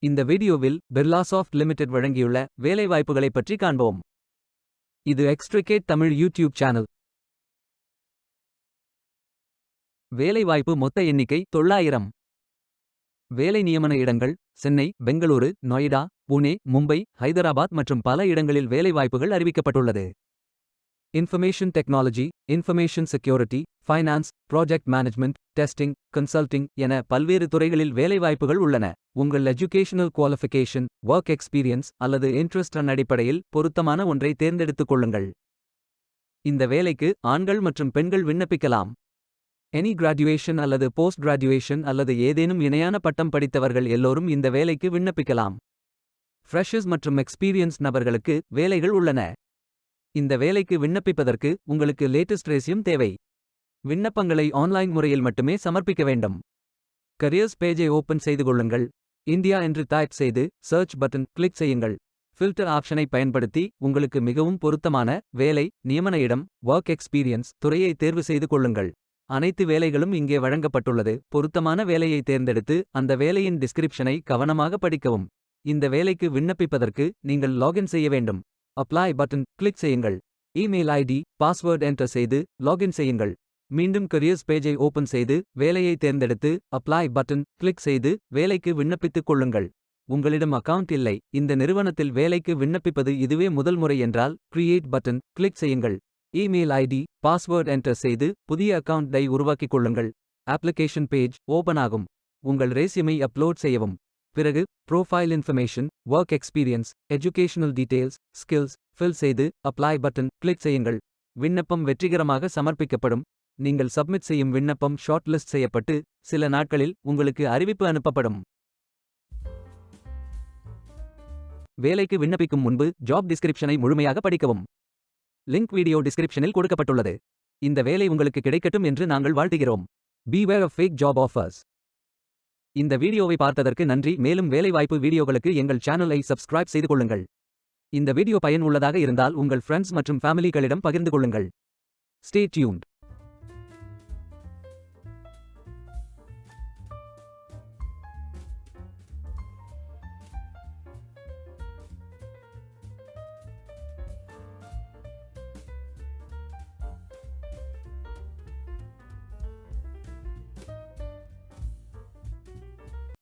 இந்த வீடியோவில் பிர்லாசாஃப்ட் லிமிடெட் வழங்கியுள்ள வேலைவாய்ப்புகளை பற்றி காண்போம். இது எக்ஸ்ட்ரிகேட் தமிழ் யூடியூப் சேனல். வேலைவாய்ப்பு மொத்த எண்ணிக்கை 900. வேலை நியமன இடங்கள் சென்னை, பெங்களூரு, நொய்டா, புனே, மும்பை, ஹைதராபாத் மற்றும் பல இடங்களில் வேலைவாய்ப்புகள் அறிவிக்கப்பட்டுள்ளது. Information technology, information security, finance, project management, testing, consulting என பல்வேறு துறைகளில் வேலைவாய்ப்புகள் உள்ளன. உங்கள் எஜுகேஷனல் குவாலிஃபிகேஷன், ஒர்க் எக்ஸ்பீரியன்ஸ் அல்லது இன்ட்ரெஸ்ட் அடிப்படையில் பொருத்தமான ஒன்றை தேர்ந்தெடுத்துக் கொள்ளுங்கள். இந்த வேலைக்கு ஆண்கள் மற்றும் பெண்கள் விண்ணப்பிக்கலாம். எனி கிராஜுவேஷன் அல்லது போஸ்ட் கிராஜுவேஷன் அல்லது ஏதேனும் இணையான பட்டம் படித்தவர்கள் எல்லோரும் இந்த வேலைக்கு விண்ணப்பிக்கலாம். ஃப்ரெஷர்ஸ் மற்றும் எக்ஸ்பீரியன்ஸ் நபர்களுக்கு வேலைகள் உள்ளன. இந்த வேலைக்கு விண்ணப்பிப்பதற்கு உங்களுக்கு லேட்டஸ்ட் ரெஸ்யூம் தேவை. விண்ணப்பங்களை ஆன்லைன் முறையில் மட்டுமே சமர்ப்பிக்க வேண்டும். கரியர்ஸ் பேஜை ஓபன் செய்து கொள்ளுங்கள். இந்தியா என்று டைப் செய்து சர்ச் பட்டன் கிளிக் செய்யுங்கள். ஃபில்டர் ஆப்ஷனை பயன்படுத்தி உங்களுக்கு மிகவும் பொருத்தமான வேலை, நியமன இடம், ஒர்க் எக்ஸ்பீரியன்ஸ் துறையை தேர்வு செய்து கொள்ளுங்கள். அனைத்து வேலைகளும் இங்கே வழங்கப்பட்டுள்ளது. பொருத்தமான வேலையை தேர்ந்தெடுத்து அந்த வேலையின் டிஸ்கிரிப்ஷனை கவனமாக படிக்கவும். இந்த வேலைக்கு விண்ணப்பிப்பதற்கு நீங்கள் லாகின் செய்ய வேண்டும். அப்ளை பட்டன் கிளிக் செய்யுங்கள். இமெயில் ஐடி, பாஸ்வேர்ட் என்டர் செய்து லாகின் செய்யுங்கள். மீண்டும் கரியர்ஸ் பேஜை ஓபன் செய்து வேலையை தேர்ந்தெடுத்து அப்ளை பட்டன் கிளிக் செய்து வேலைக்கு விண்ணப்பித்துக் கொள்ளுங்கள். உங்களிடம் அக்கவுண்ட் இல்லை, இந்த நிறுவனத்தில் வேலைக்கு விண்ணப்பிப்பது இதுவே முதல் முறை என்றால் கிரியேட் பட்டன் கிளிக் செய்யுங்கள். இமெயில் ஐடி, பாஸ்வேர்ட் என்டர் செய்து புதிய அக்கவுண்டை உருவாக்கிக் கொள்ளுங்கள். அப்ளிகேஷன் பேஜ் ஓபன் ஆகும். உங்கள் ரெஸ்யூமை அப்லோட் செய்யவும். பிறகு profile information, work experience, educational details, skills fill செய்து அப்ளை பட்டன் கிளிக் செய்யுங்கள். விண்ணப்பம் வெற்றிகரமாக சமர்ப்பிக்கப்படும். நீங்கள் சப்மிட் செய்யும் விண்ணப்பம் ஷார்ட் லிஸ்ட் செய்யப்பட்டு சில நாட்களில் உங்களுக்கு அறிவிப்பு அனுப்பப்படும். வேலைக்கு விண்ணப்பிக்கும் முன்பு ஜாப் டிஸ்கிரிப்ஷனை முழுமையாக படிக்கவும். லிங்க் வீடியோ டிஸ்கிரிப்ஷனில் கொடுக்கப்பட்டுள்ளது. இந்த வேலை உங்களுக்கு கிடைக்கட்டும் என்று நாங்கள் வாழ்த்துகிறோம். Beware of fake job offers. இந்த வீடியோவை பார்த்ததற்கு நன்றி. மேலும் வேலைவாய்ப்பு வீடியோகளுக்கு எங்கள் சேனலை சப்ஸ்கிரைப் செய்து கொள்ளுங்கள். இந்த வீடியோ பயன் உள்ளதாக இருந்தால் உங்கள் ஃப்ரெண்ட்ஸ் மற்றும் ஃபேமிலிகளிடம் பகிர்ந்து கொள்ளுங்கள். Stay tuned.